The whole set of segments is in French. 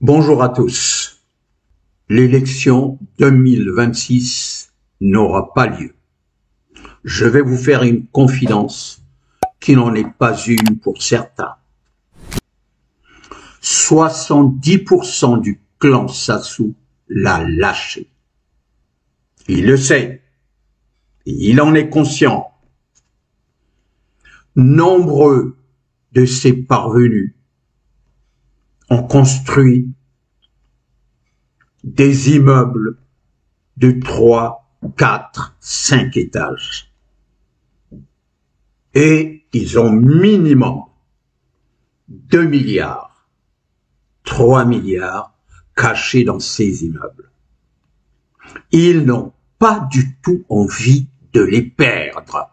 Bonjour à tous. L'élection 2026 n'aura pas lieu. Je vais vous faire une confidence qui n'en est pas une pour certains. 70% du clan Sassou l'a lâché. Il le sait. Il en est conscient. Nombreux de ses parvenus ont construit des immeubles de 3, 4, 5 étages. Et ils ont minimum 2 milliards, 3 milliards cachés dans ces immeubles. Ils n'ont pas du tout envie de les perdre.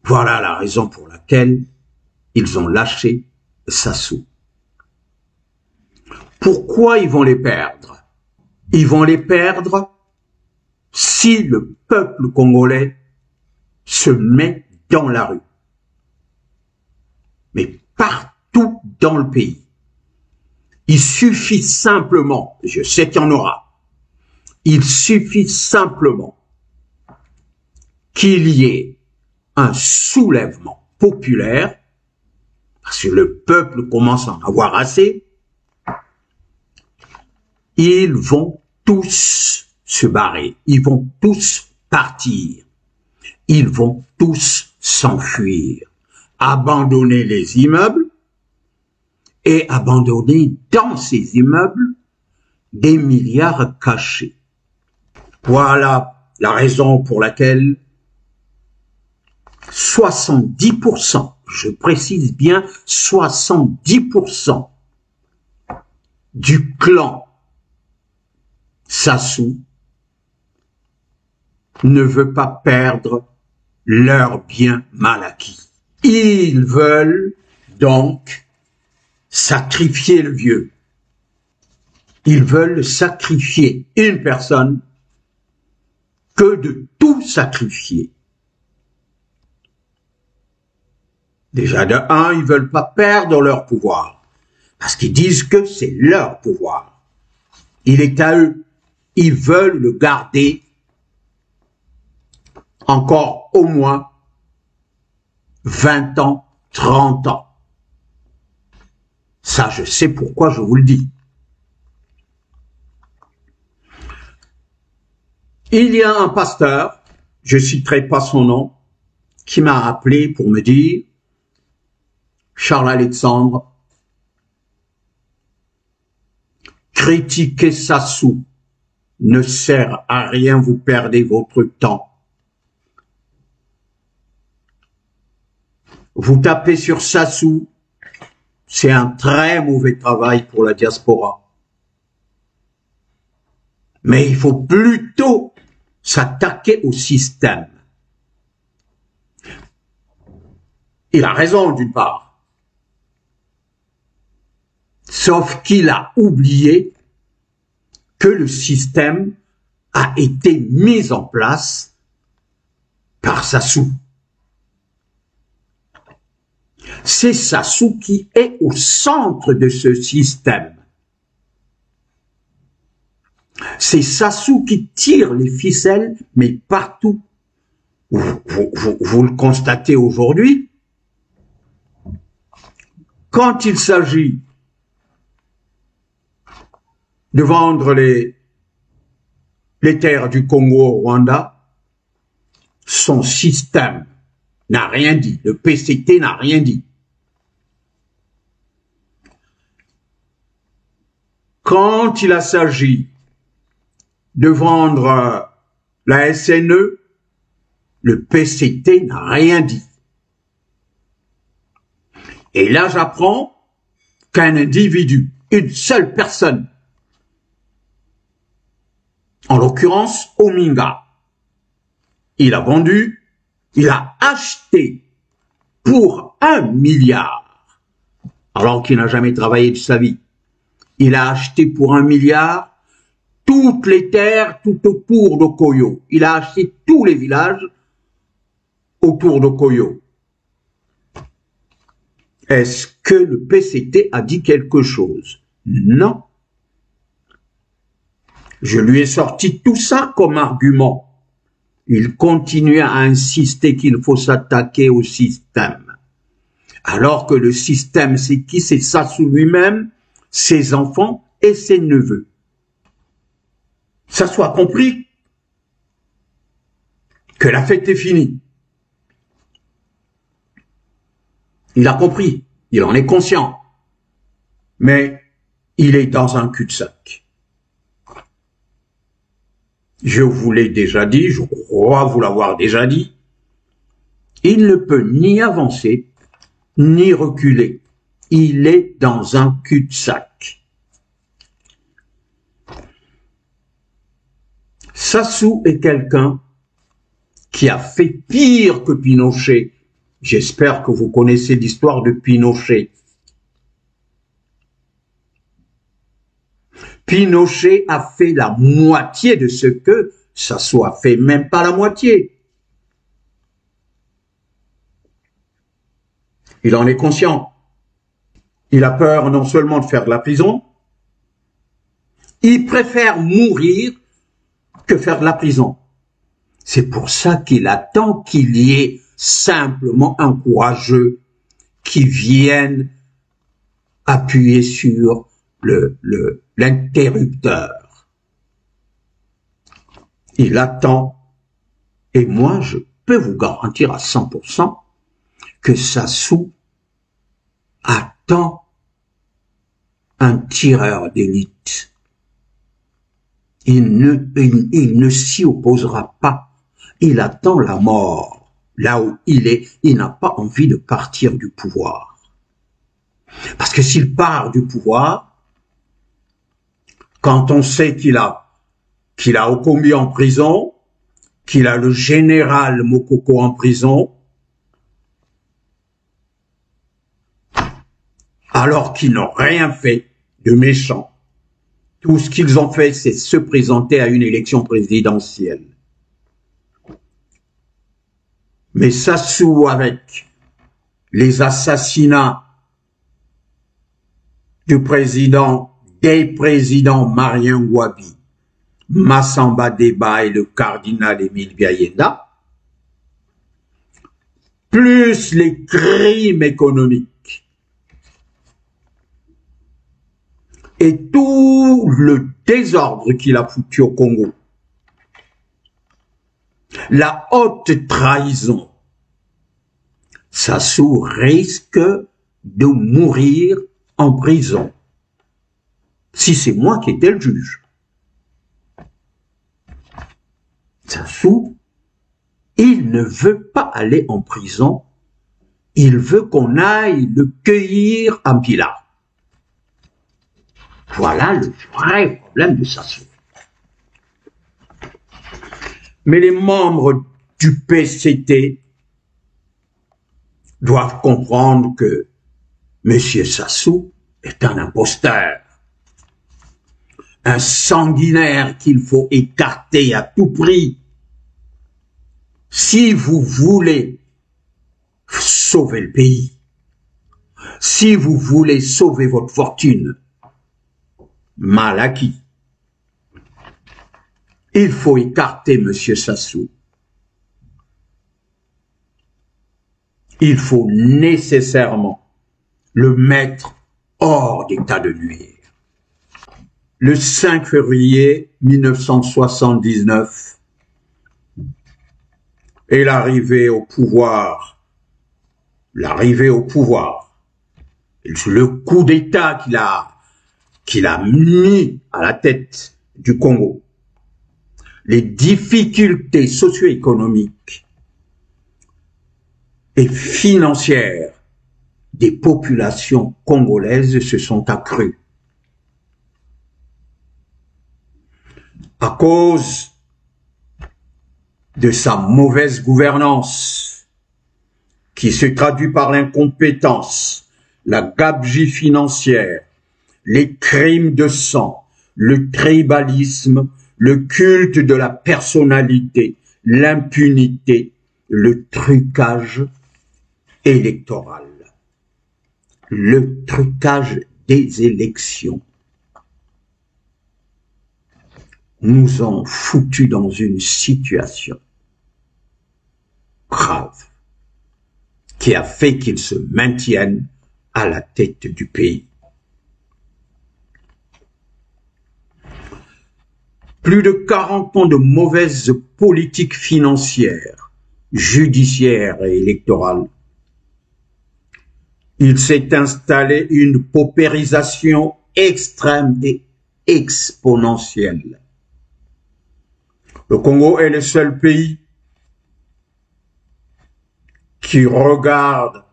Voilà la raison pour laquelle ils ont lâché Sassou. Pourquoi ils vont les perdre? Ils vont les perdre si le peuple congolais se met dans la rue. Mais partout dans le pays. Il suffit simplement, je sais qu'il y en aura, il suffit simplement qu'il y ait un soulèvement populaire, parce que le peuple commence à en avoir assez. Ils vont tous se barrer, ils vont tous partir, ils vont tous s'enfuir, abandonner les immeubles et abandonner dans ces immeubles des milliards cachés. Voilà la raison pour laquelle 70%, je précise bien 70% du clan Sassou ne veut pas perdre leurs biens mal acquis. Ils veulent donc sacrifier le vieux. Ils veulent sacrifier une personne que de tout sacrifier. Déjà de un, ils veulent pas perdre leur pouvoir parce qu'ils disent que c'est leur pouvoir. Il est à eux. Ils veulent le garder encore au moins 20 ans, 30 ans. Ça, je sais pourquoi je vous le dis. Il y a un pasteur, je citerai pas son nom, qui m'a appelé pour me dire « Charles Alexandre, critiquer Sassou ne sert à rien, vous perdez votre temps. Vous tapez sur Sassou, c'est un très mauvais travail pour la diaspora. Mais il faut plutôt s'attaquer au système. » Il a raison d'une part. Sauf qu'il a oublié que le système a été mis en place par Sassou. C'est Sassou qui est au centre de ce système. C'est Sassou qui tire les ficelles, mais partout. Vous le constatez aujourd'hui. Quand il s'agit de vendre les terres du Congo au Rwanda, son système n'a rien dit. Le PCT n'a rien dit. Quand il s'agit de vendre la SNE, le PCT n'a rien dit. Et là, j'apprends qu'un individu, une seule personne, en l'occurrence Ominga, il a vendu, il a acheté pour 1 milliard, alors qu'il n'a jamais travaillé de sa vie. Il a acheté pour 1 milliard toutes les terres tout autour d'Okoyo. Il a acheté tous les villages autour d'Okoyo. Est-ce que le PCT a dit quelque chose? Non. Je lui ai sorti tout ça comme argument. Il continuait à insister qu'il faut s'attaquer au système. Alors que le système, c'est qui? C'est Sassou lui-même, ses enfants et ses neveux. Ça soit compris que la fête est finie. Il a compris, il en est conscient, mais il est dans un cul-de-sac. Je vous l'ai déjà dit, je crois vous l'avoir déjà dit, il ne peut ni avancer, ni reculer. Il est dans un cul-de-sac. Sassou est quelqu'un qui a fait pire que Pinochet. J'espère que vous connaissez l'histoire de Pinochet. Pinochet a fait la moitié de ce que Sassou a fait, même pas la moitié. Il en est conscient. Il a peur non seulement de faire de la prison, il préfère mourir que faire de la prison. C'est pour ça qu'il attend qu'il y ait simplement un courageux qui vienne appuyer sur l'interrupteur. Il attend, et moi je peux vous garantir à 100% que Sassou attend un tireur d'élite. Il ne s'y opposera pas. Il attend la mort. Là où il est, il n'a pas envie de partir du pouvoir. Parce que s'il part du pouvoir, quand on sait qu'il a Okombi en prison, qu'il a le général Mokoko en prison, alors qu'ils n'ont rien fait de méchant. Tout ce qu'ils ont fait, c'est se présenter à une élection présidentielle. Mais Sassou, avec les assassinats des présidents Marien Ngouabi, Massamba Deba et le cardinal Émile Biayenda, plus les crimes économiques et tout le désordre qu'il a foutu au Congo, la haute trahison, Sassou risque de mourir en prison. Si c'est moi qui étais le juge. Sassou, il ne veut pas aller en prison, il veut qu'on aille le cueillir en Pilar. Voilà le vrai problème de Sassou. Mais les membres du PCT doivent comprendre que M. Sassou est un imposteur, un sanguinaire qu'il faut écarter à tout prix. Si vous voulez sauver le pays, si vous voulez sauver votre fortune, mal acquis, il faut écarter M. Sassou. Il faut nécessairement le mettre hors d'état de nuire. Le 5 février 1979 est l'arrivée au pouvoir. Le coup d'État qu'il a mis à la tête du Congo. Les difficultés socio-économiques et financières des populations congolaises se sont accrues. À cause de sa mauvaise gouvernance, qui se traduit par l'incompétence, la gabegie financière, les crimes de sang, le tribalisme, le culte de la personnalité, l'impunité, le trucage électoral. le trucage des élections nous ont foutus dans une situation grave qui a fait qu'ils se maintiennent à la tête du pays. Plus de 40 ans de mauvaise politique financière, judiciaire et électorale. Il s'est installé une paupérisation extrême et exponentielle. Le Congo est le seul pays qui regarde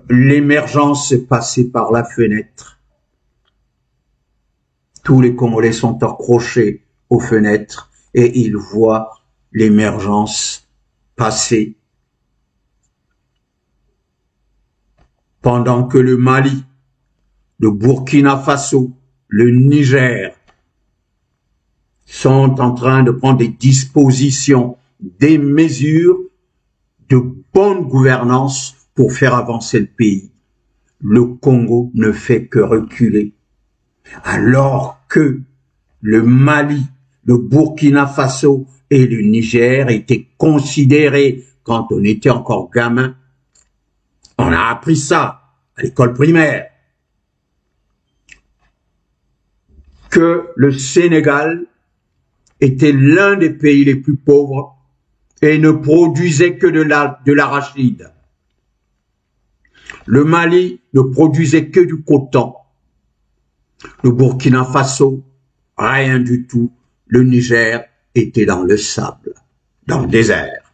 l'émergence passer par la fenêtre. Tous les Congolais sont accrochés aux fenêtres et ils voient l'émergence passer. Pendant que le Mali, le Burkina Faso, le Niger sont en train de prendre des dispositions, des mesures de bonne gouvernance pour faire avancer le pays. Le Congo ne fait que reculer. Alors que le Mali, le Burkina Faso et le Niger étaient considérés, quand on était encore gamin, on a appris ça à l'école primaire, que le Sénégal était l'un des pays les plus pauvres et ne produisait que de l'arachide. Le Mali ne produisait que du coton. Le Burkina Faso, rien du tout. Le Niger était dans le sable, dans le désert.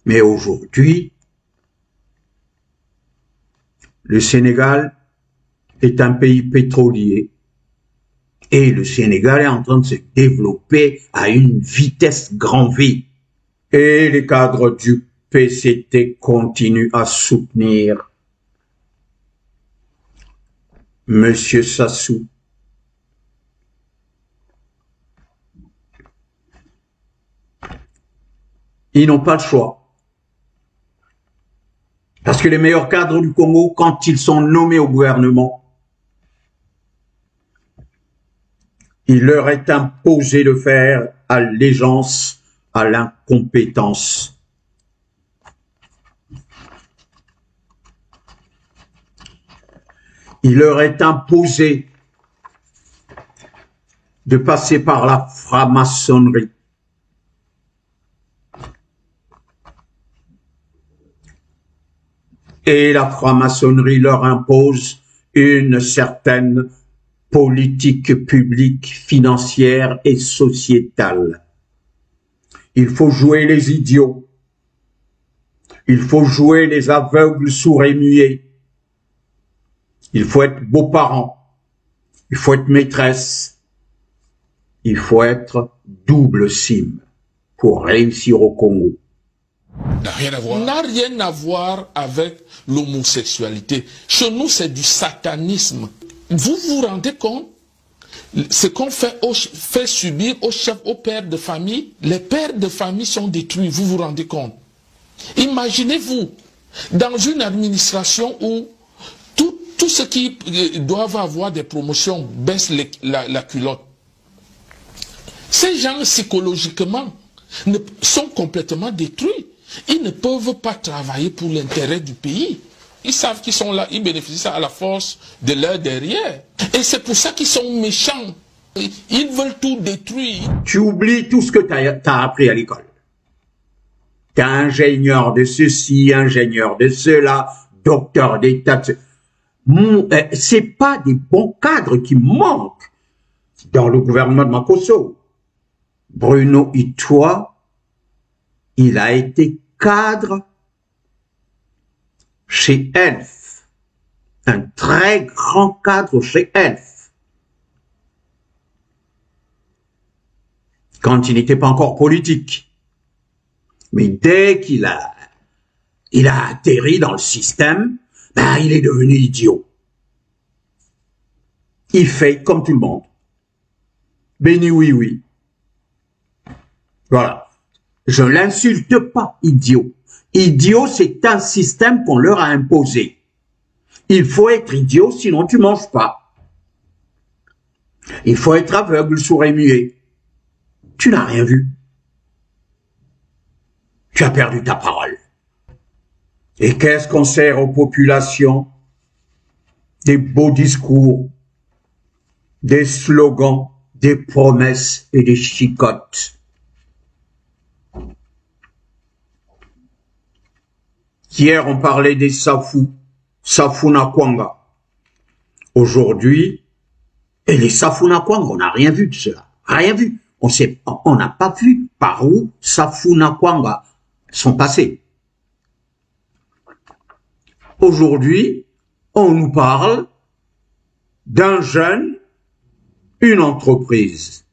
Mais aujourd'hui, le Sénégal est un pays pétrolier et le Sénégal est en train de se développer à une vitesse grand V. Et les cadres du PCT continuent à soutenir Monsieur Sassou. Ils n'ont pas le choix. Parce que les meilleurs cadres du Congo, quand ils sont nommés au gouvernement, il leur est imposé de faire allégeance à l'incompétence. Il leur est imposé de passer par la franc-maçonnerie. Et la franc-maçonnerie leur impose une certaine politique publique, financière et sociétale. Il faut jouer les idiots. Il faut jouer les aveugles, sourds et muets. Il faut être beau-parent. Il faut être maîtresse. Il faut être double cime pour réussir au Congo. N'a rien à voir avec l'homosexualité. Chez nous, c'est du satanisme. Vous vous rendez compte? Ce qu'on fait subir aux chefs, aux pères de famille, les pères de famille sont détruits, vous vous rendez compte? Imaginez-vous, dans une administration où tous ceux qui doivent avoir des promotions baissent la culotte. Ces gens, psychologiquement, sont complètement détruits. Ils ne peuvent pas travailler pour l'intérêt du pays. Ils savent qu'ils sont là, ils bénéficient à la force de leur derrière. Et c'est pour ça qu'ils sont méchants. Ils veulent tout détruire. Tu oublies tout ce que tu as appris à l'école. Tu es ingénieur de ceci, ingénieur de cela, docteur d'État. C'est pas des bons cadres qui manquent dans le gouvernement de Makosso. Bruno Itoa, il a été cadre chez Elf, un très grand cadre chez Elf, quand il n'était pas encore politique. Mais dès qu'il a atterri dans le système, ben, il est devenu idiot. Il fait comme tout le monde. Béni oui, oui. Voilà. Je l'insulte pas, idiot. Idiot, c'est un système qu'on leur a imposé. Il faut être idiot, sinon tu manges pas. Il faut être aveugle, sourd et muet. Tu n'as rien vu. Tu as perdu ta parole. Et qu'est-ce qu'on sert aux populations? Des beaux discours, des slogans, des promesses et des chicottes. Hier, on parlait des Safou, Safuna Kwanga. Aujourd'hui, et les Safuna Kwanga, on n'a rien vu de cela. Rien vu. On n'a pas vu par où Safuna Kwanga sont passés. Aujourd'hui, on nous parle d'un jeune, une entreprise.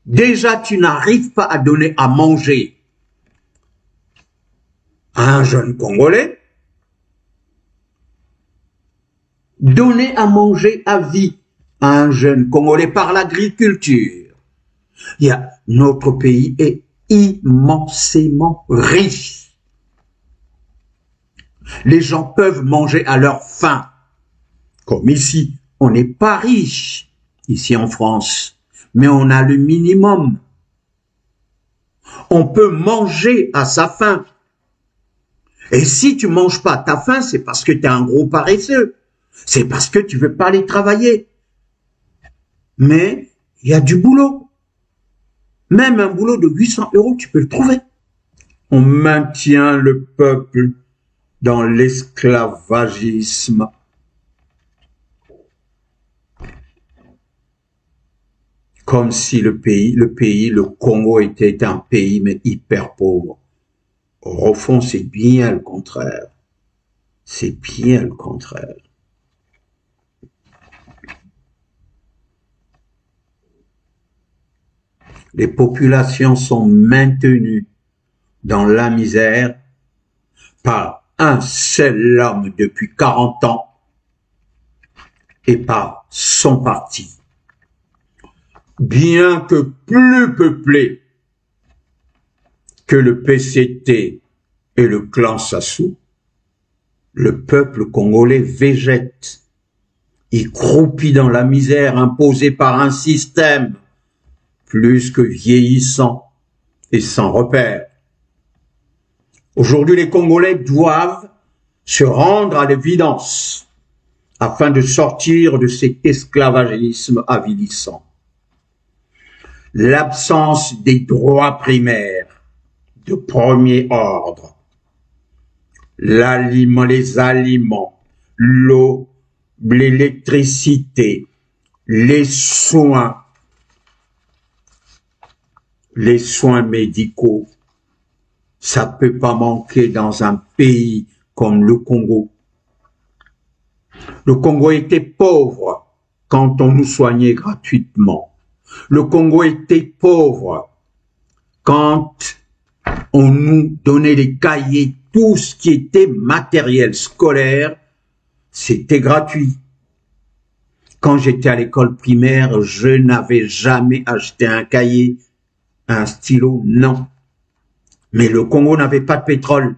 Déjà, tu n'arrives pas à donner à manger à un jeune Congolais. Donner à manger à vie à un jeune Congolais par l'agriculture. Notre pays est immensément riche. Les gens peuvent manger à leur faim. Comme ici, on n'est pas riche, ici en France, mais on a le minimum. On peut manger à sa faim. Et si tu manges pas à ta faim, c'est parce que tu es un gros paresseux. C'est parce que tu veux pas aller travailler. Mais il y a du boulot. Même un boulot de 800 €, tu peux le trouver. On maintient le peuple dans l'esclavagisme. Comme si le Congo était un pays, mais hyper pauvre. Au fond, c'est bien le contraire. C'est bien le contraire. Les populations sont maintenues dans la misère par un seul homme depuis 40 ans et par son parti. Bien que plus peuplé que le PCT et le clan Sassou, le peuple congolais végète. Il croupit dans la misère imposée par un système plus que vieillissant et sans repère. Aujourd'hui, les Congolais doivent se rendre à l'évidence afin de sortir de cet esclavagisme avilissant. L'absence des droits primaires de premier ordre, les aliments, l'eau, l'électricité, les soins médicaux, ça peut pas manquer dans un pays comme le Congo. Le Congo était pauvre quand on nous soignait gratuitement. Le Congo était pauvre quand on nous donnait les cahiers, tout ce qui était matériel scolaire, c'était gratuit. Quand j'étais à l'école primaire, je n'avais jamais acheté un cahier, un stylo, non. Mais le Congo n'avait pas de pétrole.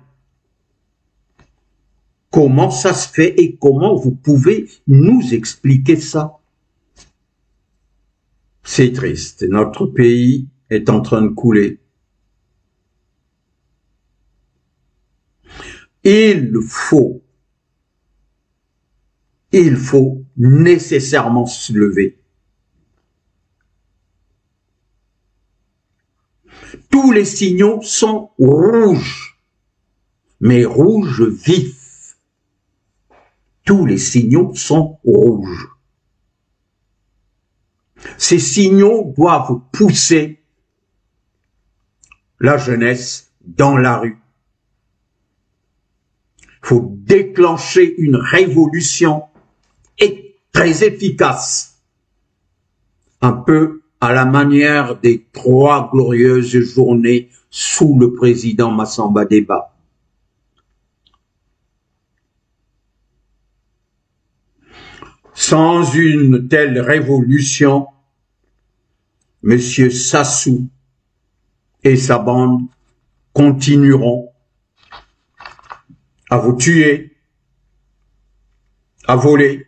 Comment ça se fait et comment vous pouvez nous expliquer ça? C'est triste. Notre pays est en train de couler. Il faut nécessairement se lever. Tous les signaux sont rouges, mais rouges vifs. Tous les signaux sont rouges. Ces signaux doivent pousser la jeunesse dans la rue. Il faut déclencher une révolution très efficace, un peu à la manière des 3 glorieuses journées sous le président Massamba Deba. Sans une telle révolution, M. Sassou et sa bande continueront à vous tuer, à voler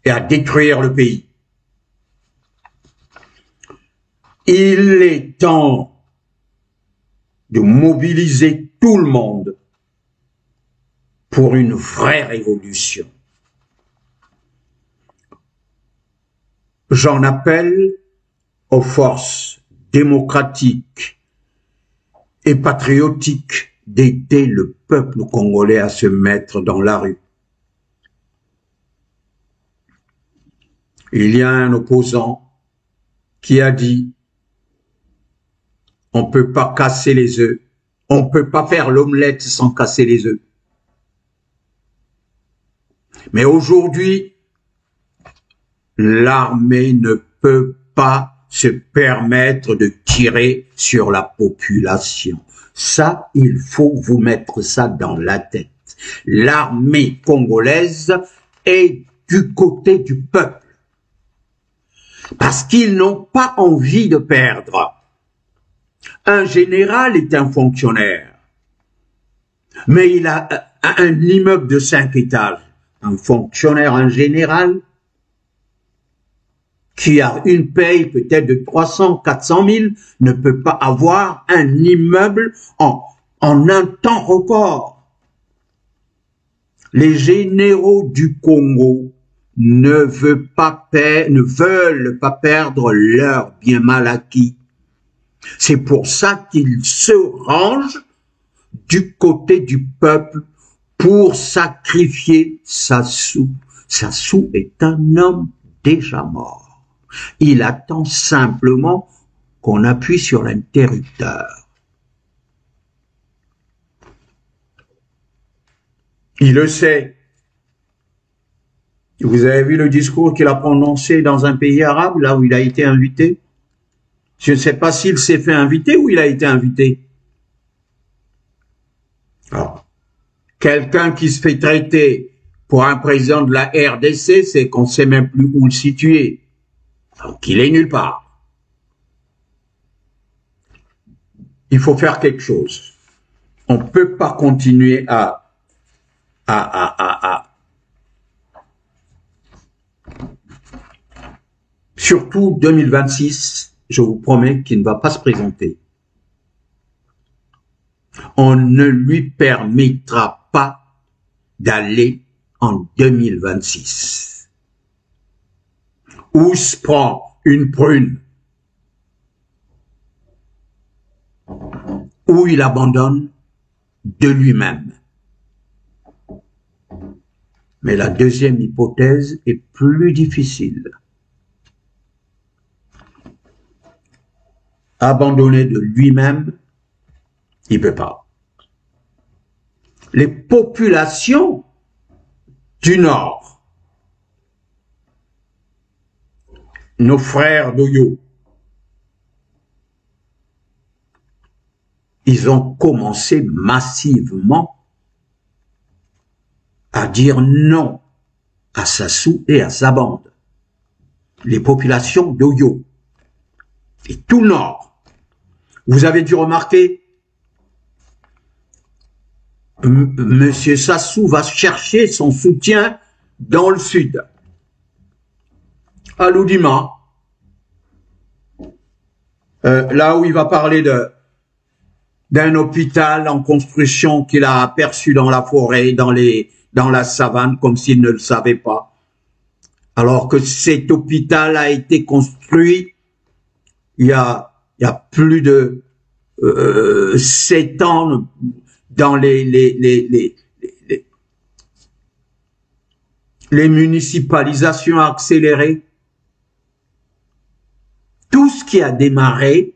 et à détruire le pays. Il est temps de mobiliser tout le monde pour une vraie révolution. J'en appelle aux forces démocratiques et patriotiques d'aider le peuple congolais à se mettre dans la rue. Il y a un opposant qui a dit « On ne peut pas casser les œufs, on ne peut pas faire l'omelette sans casser les œufs ». Mais aujourd'hui, l'armée ne peut pas se permettre de tirer sur la population. Ça, il faut vous mettre ça dans la tête. L'armée congolaise est du côté du peuple. Parce qu'ils n'ont pas envie de perdre. Un général est un fonctionnaire. Mais il a un immeuble de 5 étages. Un fonctionnaire, un général, qui a une paye peut-être de 300, 400 000, ne peut pas avoir un immeuble en un temps record. Les généraux du Congo ne veulent pas perdre leur bien mal acquis. C'est pour ça qu'ils se rangent du côté du peuple pour sacrifier Sassou. Sassou est un homme déjà mort. Il attend simplement qu'on appuie sur l'interrupteur. Il le sait. Vous avez vu le discours qu'il a prononcé dans un pays arabe, là où il a été invité? Je ne sais pas s'il s'est fait inviter ou il a été invité. Alors, quelqu'un qui se fait traiter pour un président de la RDC, c'est qu'on ne sait même plus où le situer. Donc, il est nulle part. Il faut faire quelque chose. On ne peut pas continuer Surtout 2026, je vous promets qu'il ne va pas se présenter. On ne lui permettra pas d'aller en 2026. Où se prend une prune, où il abandonne de lui-même. Mais la deuxième hypothèse est plus difficile. Abandonner de lui-même, il ne peut pas. Les populations du Nord, nos frères d'Oyo, ils ont commencé massivement à dire non à Sassou et à sa bande. Les populations d'Oyo et tout le Nord. Vous avez dû remarquer, Monsieur Sassou va chercher son soutien dans le Sud. À Loudima, là où il va parler d'un hôpital en construction qu'il a aperçu dans la forêt, dans la savane, comme s'il ne le savait pas. Alors que cet hôpital a été construit il y a plus de 7 ans dans les municipalisations accélérées. Tout ce qui a démarré,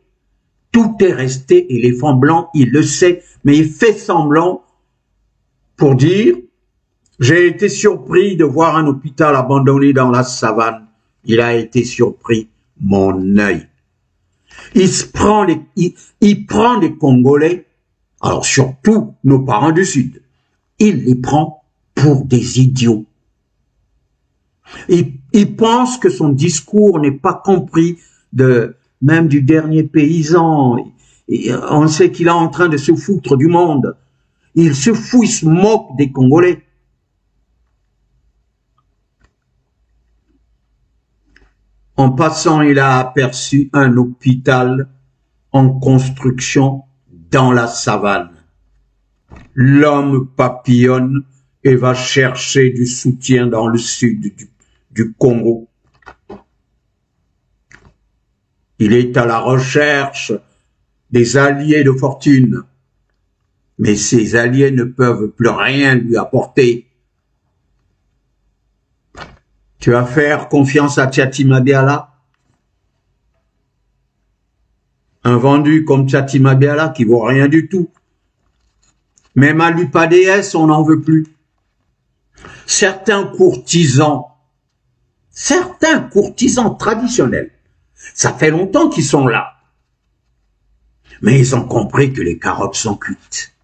tout est resté, éléphant blanc, il le sait, mais il fait semblant pour dire « J'ai été surpris de voir un hôpital abandonné dans la savane. Il a été surpris, mon œil. » Il prend les Congolais, alors surtout nos parents du Sud, il les prend pour des idiots. Il pense que son discours n'est pas compris même du dernier paysan. On sait qu'il est en train de se foutre du monde. Il se fout, il se moque des Congolais. En passant, il a aperçu un hôpital en construction dans la savane. L'homme papillonne et va chercher du soutien dans le sud du Congo. Il est à la recherche des alliés de fortune, mais ces alliés ne peuvent plus rien lui apporter. Tu vas faire confiance à Tchati Mabiala? Un vendu comme Tchati Mabiala qui vaut rien du tout. Même à l'UPADS, on n'en veut plus. Certains courtisans traditionnels, ça fait longtemps qu'ils sont là. Mais ils ont compris que les carottes sont cuites.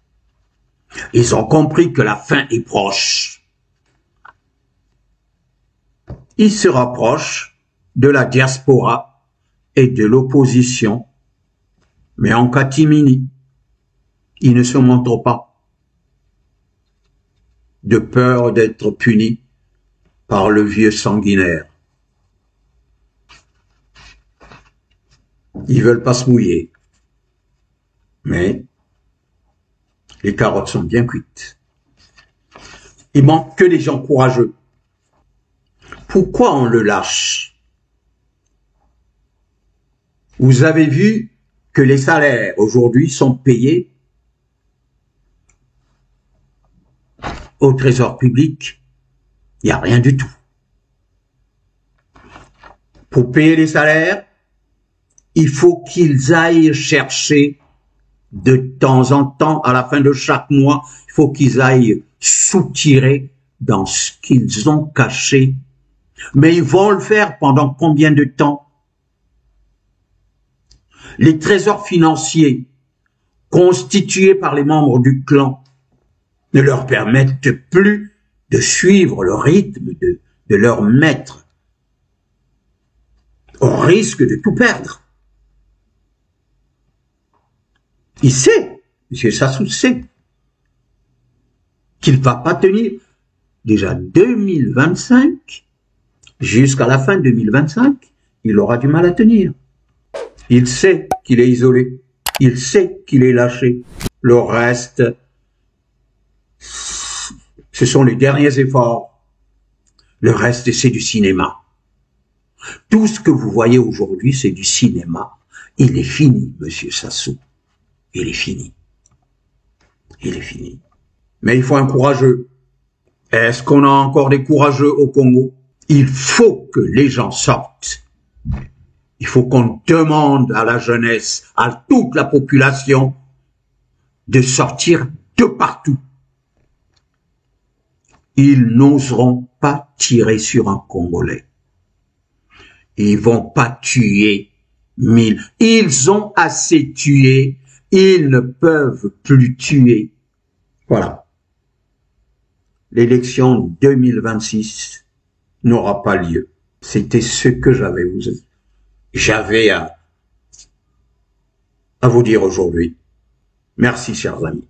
Ils ont compris que la fin est proche. Ils se rapprochent de la diaspora et de l'opposition, mais en catimini. Ils ne se montrent pas, de peur d'être punis par le vieux sanguinaire. Ils veulent pas se mouiller, mais les carottes sont bien cuites. Il manque que des gens courageux. Pourquoi on le lâche? Vous avez vu que les salaires aujourd'hui sont payés au trésor public. Il n'y a rien du tout. Pour payer les salaires, il faut qu'ils aillent chercher de temps en temps, à la fin de chaque mois, il faut qu'ils aillent soutirer dans ce qu'ils ont caché. Mais ils vont le faire pendant combien de temps? Les trésors financiers constitués par les membres du clan ne leur permettent plus de suivre le rythme de leur maître, au risque de tout perdre. Il sait, M. Sassou sait, qu'il ne va pas tenir déjà 2025, jusqu'à la fin 2025, il aura du mal à tenir. Il sait qu'il est isolé, il sait qu'il est lâché. Le reste, ce sont les derniers efforts. Le reste, c'est du cinéma. Tout ce que vous voyez aujourd'hui, c'est du cinéma. Il est fini, Monsieur Sassou. Il est fini. Il est fini. Mais il faut un courageux. Est-ce qu'on a encore des courageux au Congo? Il faut que les gens sortent. Il faut qu'on demande à la jeunesse, à toute la population, de sortir de partout. Ils n'oseront pas tirer sur un Congolais. Ils vont pas tuer 1000. Ils ont assez tué. Ils ne peuvent plus tuer. Voilà. L'élection 2026 n'aura pas lieu. C'était ce que j'avais à vous dire aujourd'hui. Merci, chers amis.